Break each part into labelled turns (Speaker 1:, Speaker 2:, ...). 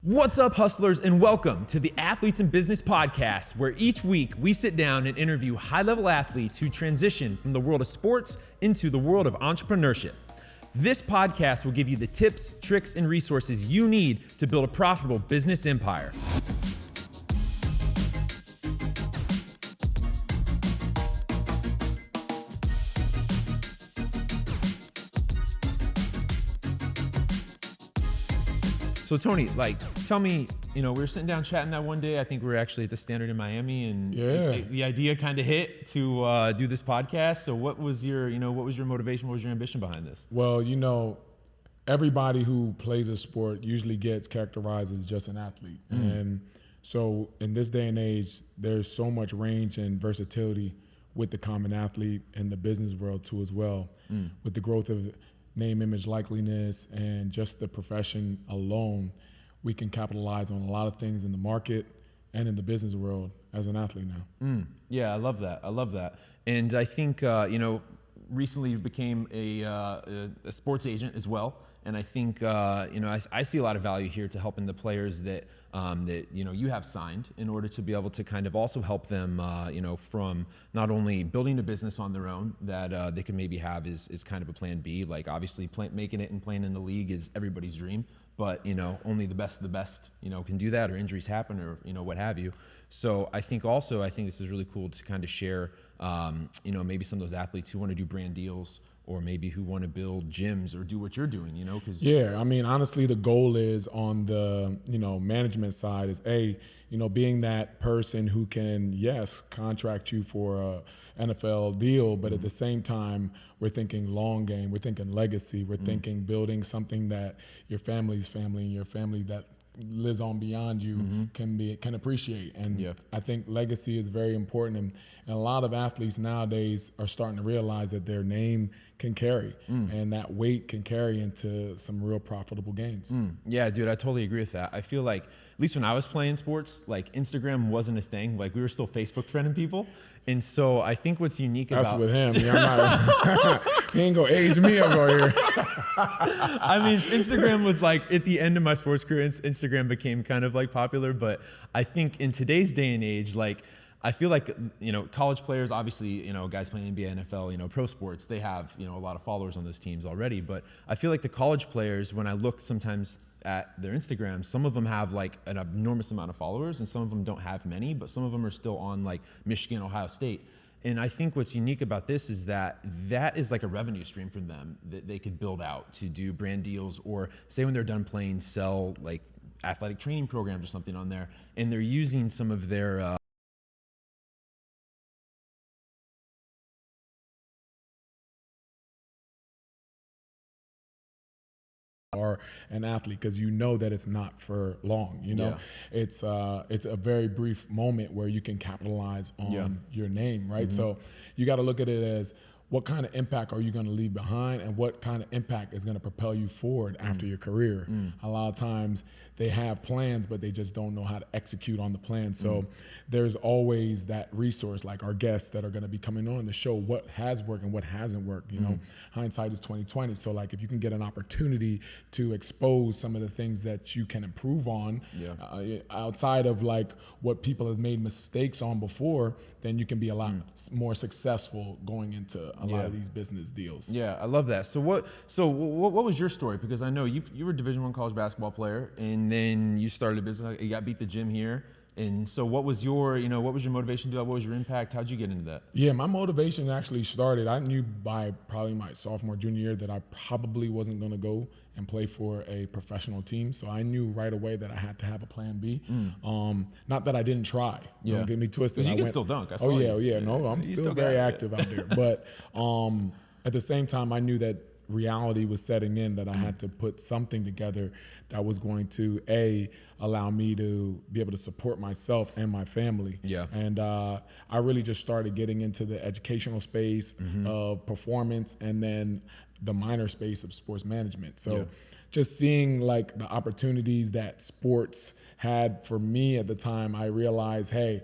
Speaker 1: What's up, hustlers, and welcome to the Athletes in Business podcast, where each week we sit down and interview high-level athletes who transition from the world of sports into the world of entrepreneurship. This podcast will give you the tips, tricks, and resources you need to build a profitable business empire. So Tony, tell me, we were sitting down chatting that one day. I think we were actually at the Standard in Miami, and the idea kind of hit to do this podcast. So what was your motivation? What was your ambition behind this?
Speaker 2: Well, everybody who plays a sport usually gets characterized as just an athlete. And so in this day and age, there's so much range and versatility with the common athlete in the business world too as well. With the growth of name, image, likeliness, and just the profession alone, we can capitalize on a lot of things in the market and in the business world as an athlete now.
Speaker 1: Yeah, I love that. And I think, recently you became a sports agent as well. And I think, I see a lot of value here to helping the players that you have signed in order to be able to kind of also help them, from not only building a business on their own that they can maybe have is kind of a plan B. Like obviously making it and playing in the league is everybody's dream, but only the best of the best, can do that, or injuries happen, or what have you. So I think this is really cool to kind of share, maybe some of those athletes who want to do brand deals, or maybe who want to build gyms or do what you're doing, because
Speaker 2: honestly, the goal is on the management side is being that person who can contract you for a NFL deal, but at the same time we're thinking long game, we're thinking legacy, we're thinking building something that your family's family and your family that lives on beyond you can appreciate. And I think legacy is very important, and a lot of athletes nowadays are starting to realize that their name can carry and that weight can carry into some real profitable gains.
Speaker 1: Yeah, dude, I totally agree with that. I feel like, at least when I was playing sports, like Instagram wasn't a thing. Like we were still Facebook friending people. And so I think what's unique
Speaker 2: That's
Speaker 1: about—
Speaker 2: with him. He ain't gonna age me up over here.
Speaker 1: I mean, Instagram was like, at the end of my sports career, Instagram became kind of like popular. But I think in today's day and age, I feel like, college players, obviously, guys playing NBA, NFL, pro sports, they have, a lot of followers on those teams already. But I feel like the college players, when I look sometimes at their Instagram, some of them have like an enormous amount of followers, and some of them don't have many, but some of them are still on like Michigan, Ohio State. And I think what's unique about this is that is like a revenue stream for them that they could build out to do brand deals, or say when they're done playing, sell like athletic training programs or something on there. And they're using some of their,
Speaker 2: or an athlete, because that it's not for long. It's a very brief moment where you can capitalize on your name, right? So you got to look at it as, what kind of impact are you going to leave behind, and what kind of impact is going to propel you forward after your career? A lot of times they have plans, but they just don't know how to execute on the plan. So there's always that resource, like our guests that are going to be coming on to show what has worked and what hasn't worked. Hindsight is 20/20. So like, if you can get an opportunity to expose some of the things that you can improve on outside of like what people have made mistakes on before, then you can be a lot more successful going into a lot of these business deals.
Speaker 1: Yeah, I love that. So what was your story? Because I know you were a Division I college basketball player, and then you started a business. You got beat the gym here. And so what was your motivation to do that? What was your impact? How'd you get into that?
Speaker 2: Yeah, my motivation actually started, I knew by probably my sophomore, junior year that I probably wasn't going to go and play for a professional team. So I knew right away that I had to have a plan B. Not that I didn't try. Don't get me twisted.
Speaker 1: You can still dunk.
Speaker 2: No, I'm still very active out there. But at the same time, I knew that reality was setting in, that I had to put something together that was going to allow me to be able to support myself and my family. And I really just started getting into the educational space of performance, and then the minor space of sports management. So just seeing like the opportunities that sports had for me at the time, I realized, hey,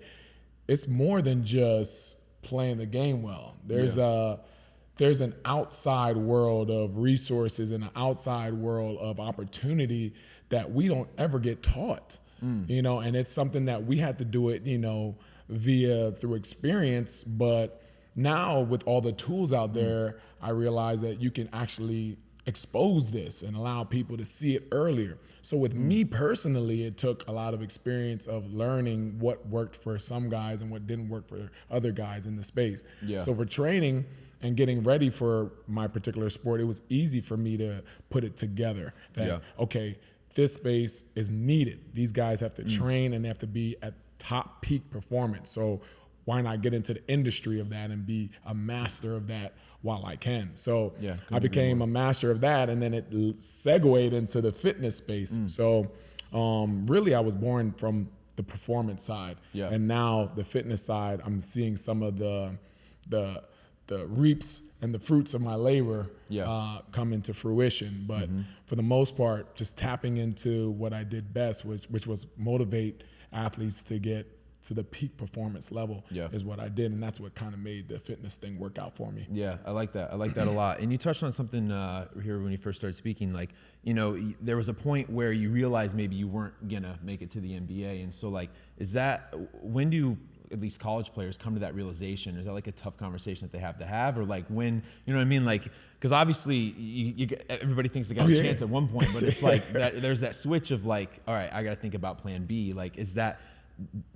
Speaker 2: it's more than just playing the game well. There's an outside world of resources and an outside world of opportunity that we don't ever get taught, you know, and it's something that we had to do it, you know, through experience. But now with all the tools out there, I realize that you can actually expose this and allow people to see it earlier. So with me personally, it took a lot of experience of learning what worked for some guys and what didn't work for other guys in the space. Yeah. So for training and getting ready for my particular sport, it was easy for me to put it together that, okay, this space is needed. These guys have to train and they have to be at top peak performance. So why not get into the industry of that and be a master of that while I can? So I became a master of that, and then it segued into the fitness space. So really I was born from the performance side, and now the fitness side, I'm seeing some of the reaps and the fruits of my labor come into fruition. But for the most part, just tapping into what I did best, which was motivate athletes to get to the peak performance level is what I did. And that's what kind of made the fitness thing work out for me.
Speaker 1: Yeah, I like that. I like that a lot. And you touched on something here when you first started speaking, like, you know, there was a point where you realized maybe you weren't gonna make it to the NBA. And so like, when do at least college players come to that realization? Is that like a tough conversation that they have to have? Or like when, you know what I mean? Like, because obviously everybody thinks they got a chance at one point, but it's like there's that switch of like, all right, I got to think about plan B. Like,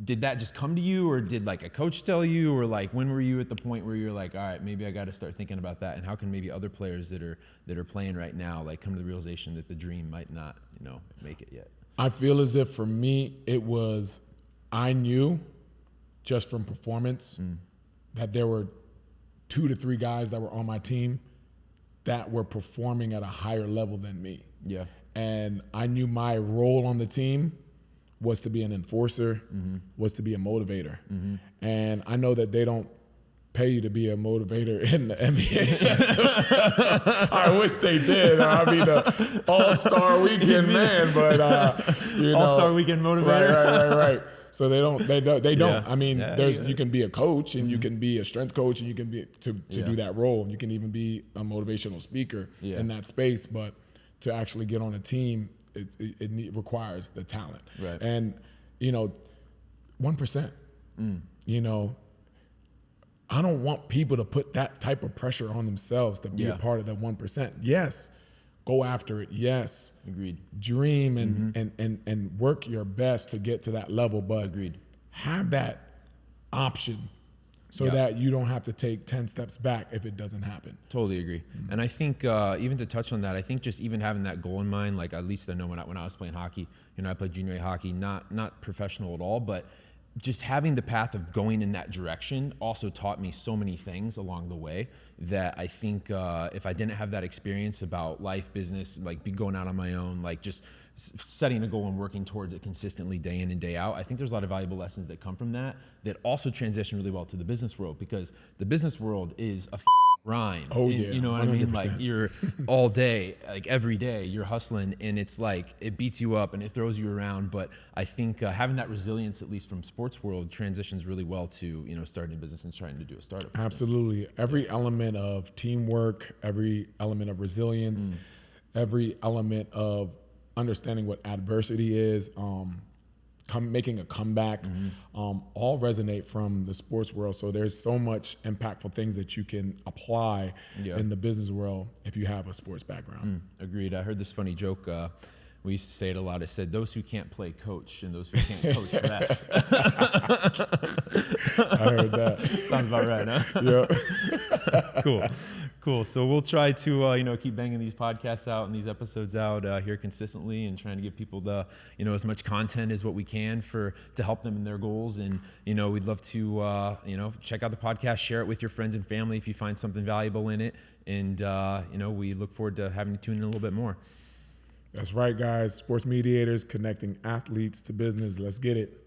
Speaker 1: did that just come to you, or did like a coach tell you, or like when were you at the point where you're like, all right, maybe I got to start thinking about that? And how can maybe other players that are playing right now like come to the realization that the dream might not, you know, make it yet?
Speaker 2: I feel as if for me I knew just from performance that there were 2 to 3 guys that were on my team that were performing at a higher level than me. Yeah. And I knew my role on the team was to be an enforcer, was to be a motivator. And I know that they don't pay you to be a motivator in the NBA. I wish they did. I mean, the All-Star Weekend man, but you know,
Speaker 1: All-Star Weekend motivator.
Speaker 2: Right. So they don't. I mean, you can be a coach, and you can be a strength coach, and you can be to do that role. You can even be a motivational speaker in that space. But to actually get on a team, it requires the talent. Right. And you know, 1%. You know, I don't want people to put that type of pressure on themselves to be a part of that 1%. Yes. Go after it. Yes.
Speaker 1: Agreed.
Speaker 2: Dream and work your best to get to that level, but have that option so that you don't have to take 10 steps back if it doesn't happen.
Speaker 1: Totally agree. And I think even to touch on that, I think just even having that goal in mind, like at least I know when I was playing hockey, you know, I played junior A hockey, not professional at all, but just having the path of going in that direction also taught me so many things along the way that I think if I didn't have that experience about life, business, like be going out on my own, like just setting a goal and working towards it consistently day in and day out, I think there's a lot of valuable lessons that come from that also transition really well to the business world, because the business world is a grind. You know what 100%. I mean? Like you're all day, like every day you're hustling, and it's like it beats you up and it throws you around. But I think having that resilience, at least from sports world, transitions really well to, you know, starting a business and trying to do a startup.
Speaker 2: Absolutely. Every element of teamwork, every element of resilience, every element of understanding what adversity is, making a comeback, all resonate from the sports world. So there's so much impactful things that you can apply in the business world if you have a sports background.
Speaker 1: Agreed. I heard this funny joke. We used to say it a lot. It said, those who can't play coach and those who can't coach ref.
Speaker 2: I heard that.
Speaker 1: Sounds about right, huh?
Speaker 2: Yeah.
Speaker 1: Cool. So we'll try to, you know, keep banging these podcasts out and these episodes out here consistently, and trying to give people you know, as much content as what we can to help them in their goals. And, you know, we'd love to, you know, check out the podcast, share it with your friends and family if you find something valuable in it. And, you know, we look forward to having you tune in a little bit more.
Speaker 2: That's right, guys. Sports mediators connecting athletes to business. Let's get it.